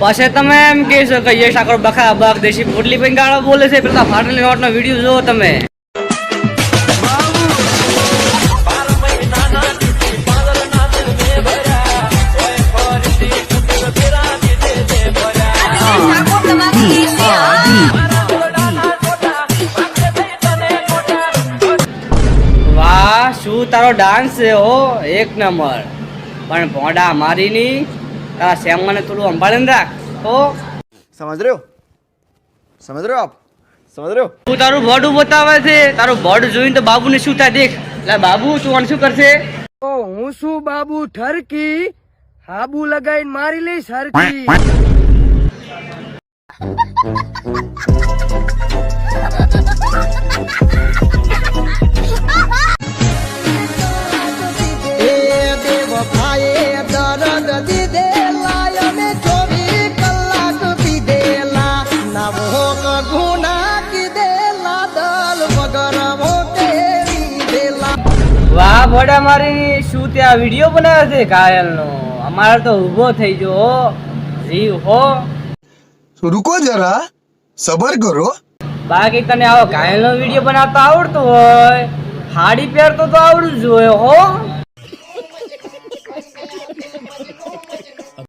પછી તમે એમ કહેશો કે યશ આકરો બખા બખ દેશી પોટલી પણ ગાળો બોલે છે પેલા ફાટેલી નોટનો વિડીયો જોવો તમે. વાહ શું તારો ડાન્સ છે હો એક નંબર. પણ ભોંડા મારીની તારા શ્યામને થોડું સંભાળીને રાખ તો. समझ रहे हो आप समझ रहे हो. તું તારું બોર્ડ બતાવે છે, તારું બોર્ડ જોઈને તો બાબુને શું થાય દેખ. એટલે બાબુ તું આને શું કરશે? હું શું બાબુ ઠરકી હાબુ લગાઈને મારી લઈશ હરકી. વાહ ભોડા મારી શું ત્યાં વિડીયો બનાવે છે ઘાયલનો. અમારે તો ઊભો થઈ ગયો જીવ હો. रुको जरा सबर करो. બાકી તને આવો ઘાયલનો વિડીયો બનાવતા આવડતું હોય, હાડી પહેરતો તો આવડવું જોઈએ હો.